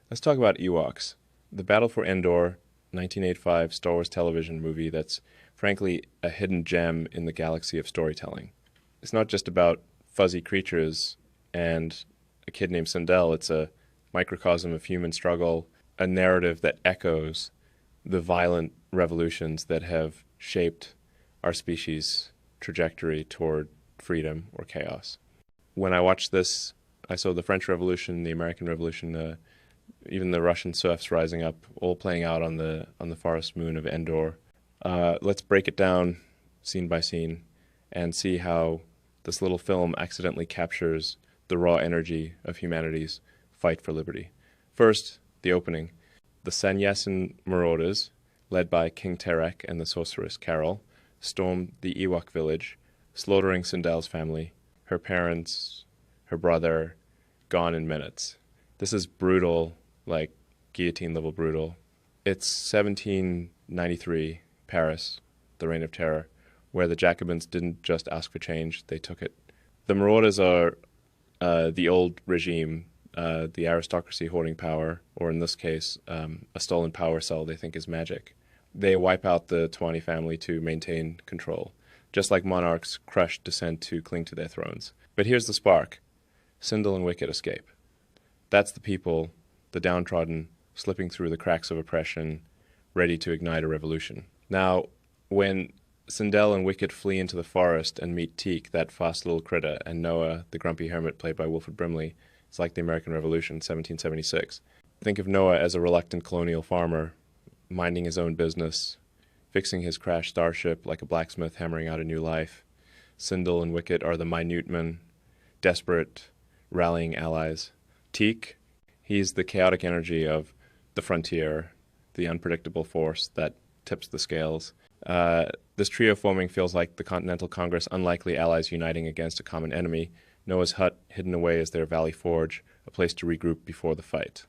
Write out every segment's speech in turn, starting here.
Let's talk about Ewoks. The Battle for Endor, 1985 Star Wars television movie that's frankly a hidden gem in the galaxy of storytelling. It's not just about fuzzy creatures and a kid named Sindel, it's a microcosm of human struggle, a narrative that echoes the violent revolutions that have shaped our species' trajectory toward freedom or chaos. When I watched this, I saw the French Revolution, the American Revolution, even the Russian serfs rising up, all playing out on the forest moon of Endor. Let's break it down scene by scene and see how this little film accidentally captures the raw energy of humanity's fight for liberty. First, the opening. The Sannyasin marauders, led by King Terek and the sorceress Carol, storm the Ewok village, slaughtering Sindel's family, her parents, her brother, gone in minutes. This is brutal, like guillotine level brutal. It's 1793, Paris, the Reign of Terror, where the Jacobins didn't just ask for change, they took it. The marauders are the old regime, the aristocracy hoarding power, or in this case, a stolen power cell they think is magic. They wipe out the Tuani family to maintain control, just like monarchs crush dissent to cling to their thrones. But here's the spark. Sindel and Wicket escape. That's the people, the downtrodden, slipping through the cracks of oppression, ready to ignite a revolution. Now, when Sindel and Wicket flee into the forest and meet Teak, that fast little critter, and Noah, the grumpy hermit played by Wilford Brimley, it's like the American Revolution, 1776. Think of Noah as a reluctant colonial farmer, minding his own business, fixing his crashed starship like a blacksmith hammering out a new life. Sindel and Wicket are the minute men, desperate, rallying allies. Teak, he's the chaotic energy of the frontier, the unpredictable force that tips the scales. This trio forming feels like the Continental Congress' unlikely allies uniting against a common enemy, Noah's hut hidden away as their valley forge, a place to regroup before the fight.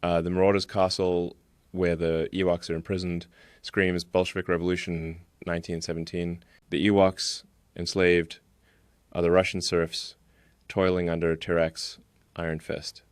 The Marauders' castle, where the Ewoks are imprisoned, screams Bolshevik Revolution 1917. The Ewoks, enslaved, are the Russian serfs, toiling under Terek's iron fist.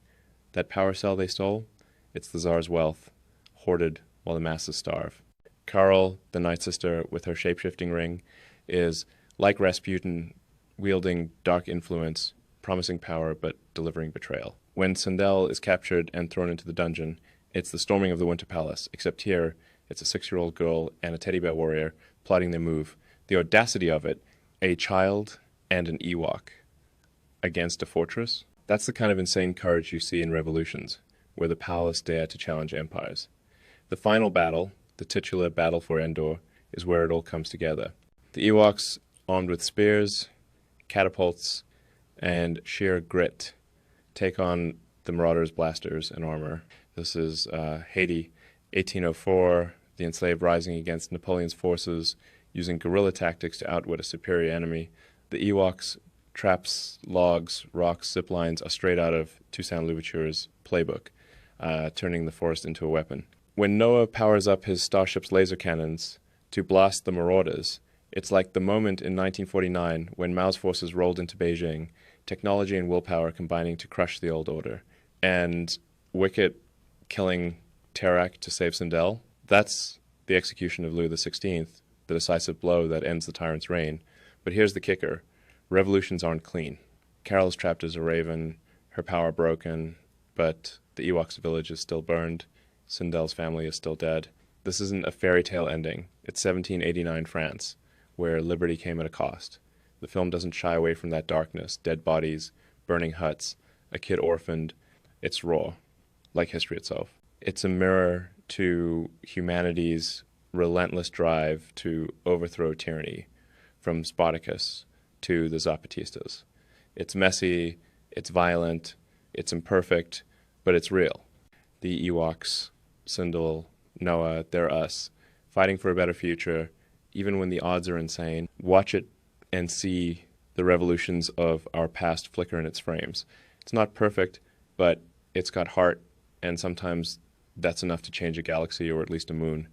That power cell they stole, it's the Tsar's wealth, hoarded while the masses starve. Carol, the Night Sister, with her shape-shifting ring, is, like Rasputin, wielding dark influence, promising power but delivering betrayal. When Sindel is captured and thrown into the dungeon, it's the storming of the Winter Palace, except here, it's a 6-year-old girl and a teddy bear warrior plotting their move. The audacity of it, a child and an Ewok against a fortress, that's the kind of insane courage you see in revolutions, where the powerless dare to challenge empires. The final battle, the titular Battle for Endor, is where it all comes together. The Ewoks, armed with spears, catapults, and sheer grit, take on the Marauders' blasters and armor. This is Haiti, 1804, the enslaved rising against Napoleon's forces, using guerrilla tactics to outwit a superior enemy. The Ewoks' traps, logs, rocks, zip lines are straight out of Toussaint Louverture's playbook, turning the forest into a weapon. When Noah powers up his starship's laser cannons to blast the Marauders, it's like the moment in 1949 when Mao's forces rolled into Beijing, technology and willpower combining to crush the old order. And Wicket killing Terek to save Sindel, that's the execution of Louis XVI, the decisive blow that ends the tyrant's reign. But here's the kicker. Revolutions aren't clean. Carol's trapped as a raven, her power broken, but the Ewoks' village is still burned. Sindel's family is still dead. This isn't a fairy tale ending. It's 1789 France, where liberty came at a cost. The film doesn't shy away from that darkness, dead bodies, burning huts, a kid orphaned. It's raw, like history itself. It's a mirror to humanity's relentless drive to overthrow tyranny, from Spartacus to the Zapatistas. It's messy, it's violent, it's imperfect, but it's real. The Ewoks, Sindel, Noah, they're us, fighting for a better future, even when the odds are insane. Watch it and see the revolutions of our past flicker in its frames. It's not perfect, but it's got heart, and sometimes that's enough to change a galaxy or at least a moon.